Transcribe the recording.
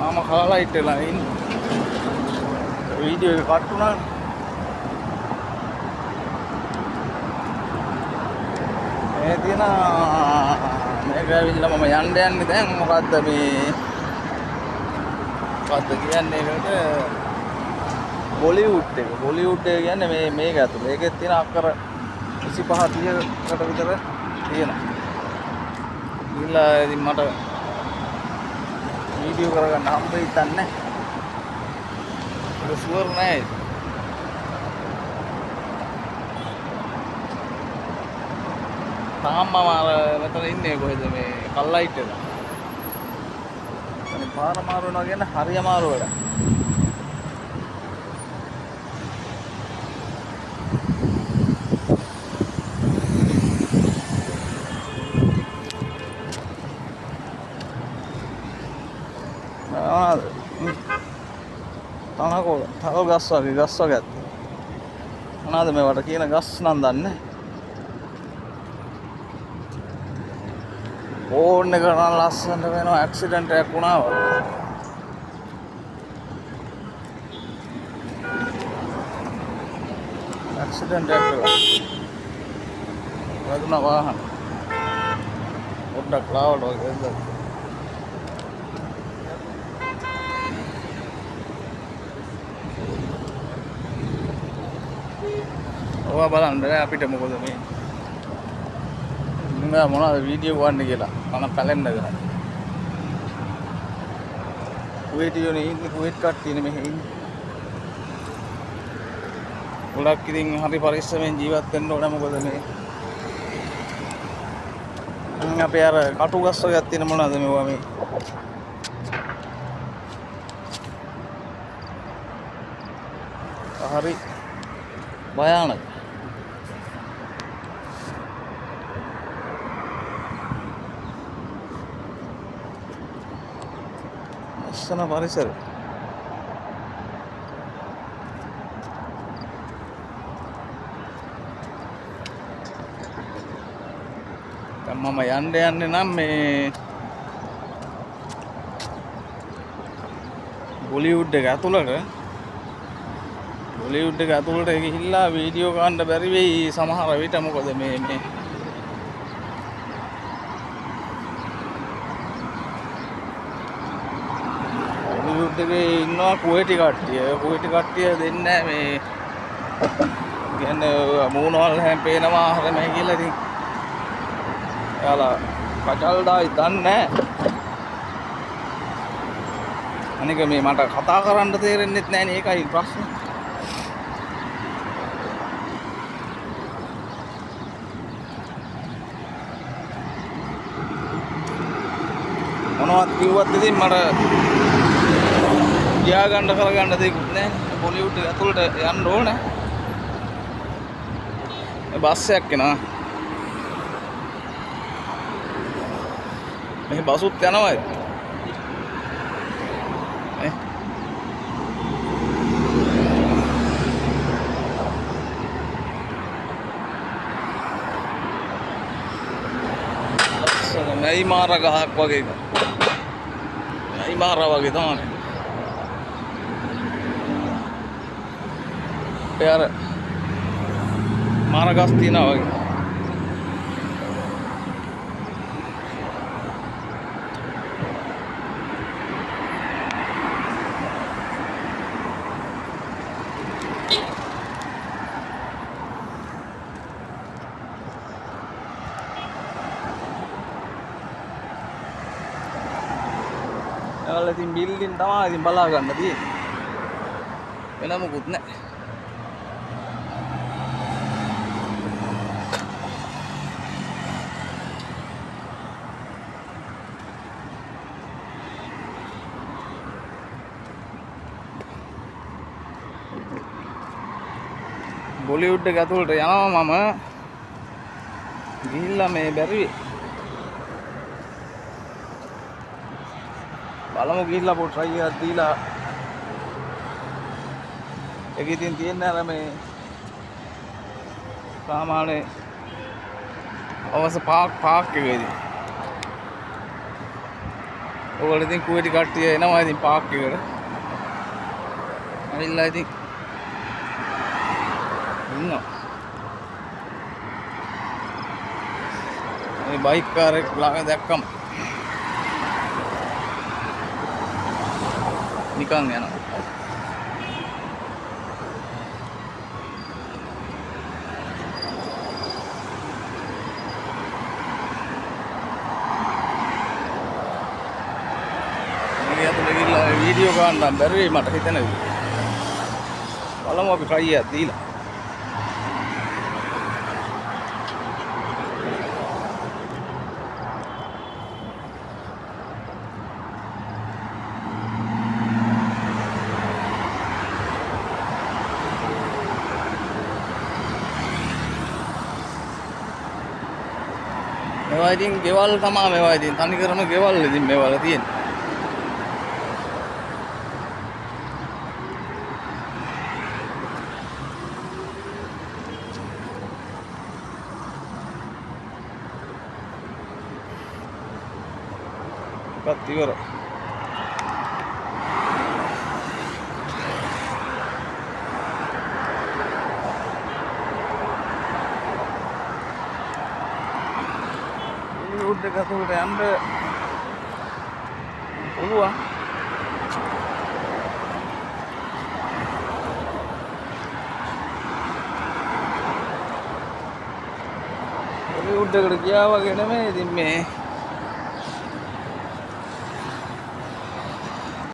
තාම කලලා හිටලා ඉන්නේ. වීඩියෝ එක කට් වුණා. මේ තියෙන මේක ඇවිල්ලා මම යන්නේ දැන් මොකද්ද මේ මොකද්ද කියන්නේ ඒකට බොලිවුඩ් එක. බොලිවුඩ් එක කියන්නේ මේක ඇතුළේ. ඒකෙත් තියෙන අක්කර 25 30කට විතර තියෙනවා. ඊළා ඉතින් මට වීඩියෝ කරගන්න හම්බ හිතන්නේ. ඒක ෂුවර් නෑ. තාම මම මෙතන ඉන්නේ කොහෙද මේ කල්ලයිට් එක. අනේ පාර මාරු වෙනවා කියන්නේ හරි අමාරු වැඩක්. තනකොළ ගස් වගේ මොනවාද මේවට කියන ගස් නම් දන්නේ. ඕන්න එක නම් ලස්සනට වෙනවා. ඇක්සිඩන්ට් එකක් වුණා වගේ. ඇක්සිඩන්ට් එකක් වෙලා වැදුනා වාහන. පොඩ්ඩක් ලාවට වගේ වෙද්දා. ඔයා බලන්න අපිට මොකද මේ මොනවද වීඩියෝ ගන්න කියලා මම පැලෙන්නද කුවේටියෝනේ ඉන්නේ. කුවේට් කට්ටියනේ මෙහෙ ඉන්නේ. ගොඩක් ඉතින් හරි පරිස්සමෙන් ජීවත් වෙන්න ඕන. මොකද මේ අපේ අර කටු ගස් වර්ගයක් තියෙන මොනවද මේවා මේ හරි භයානක. ලස්සන පරිසරය. දැන් මම යන්නේ නම් මේ බොලිවුඩ් එක ඇතුළට ගිහිල්ලා වීඩියෝ ගන්න බැරි වෙයි සමහර විට. මොකද මේ බොලිවුඩ් එකේ ඉන්නවා කුවේටි කට්ටිය දෙන්නේ මේ කියන්නේ මූණවල් හැම පේනවා හර නැහැ කියලා. ඉතින් එයාලා කචල් දායි දන්නේ නැහැ. අනික මේ මට කතා කරන්න තේරෙන්නෙත් නැහැ නේ. ඒකයි ප්‍රශ්නේ. මොනවද කිව්වත් ඉතින් මට තියාගන්න කරගන්න දෙයක්වත් නැහැ. බොලිවුඩ් එක ඇතුළට යන්න ඕනේ. බස් එකක් එනවා. මේ බසුත් යනවා. නයිමාර ගහක් වගේ එක. නයිමාර වගේ තමයි. ඒ අර මාර ගස් තියනවා වගේ. ඒවල ඉතින් බිල්ඩින් තමයි ඉතින් බලා ගන්න තියෙන්නේ. වෙන මොකුත් නැහැ. බොලිවුඩ් එක ඇතුළට යනවා මම. ගිහිල්ලා මේ බැරි බලමු. ගිහිල්ලා පොඩ් try එකක් දීලා ඒක ඉතින් තියෙන්නේ අර මේ සාමාන්‍ය අවශ්‍ය පාක් එකේදී ඕගොල්ලෝ ඉතින් කුවේටි කට්ටිය එනවා ඉතින් පාක් එකට. ඇවිල්ලා ඉතින් ඉන්නවා. මේ බයික් කාරෙක් ළඟ දැක්කම නිකන් යනවා. මේ අතට ගිහිල්ලා වීඩියෝ ගන්න බැරි වෙයි මට හිතෙන විදිහට. බලමු අපි try එකක් දීලා. මේවා ඉතින් ගෙවල් තමයි මේවා ඉතින් තනි කරම ගෙවල් ඉතින් මේවල තියෙන්නේ. එකත් ඉවර. රෝඩ් එක අතට යන්න පුළුවන්. රෝඩ් එකට ගියා වගේ නෙමෙයි ඉතින් මේ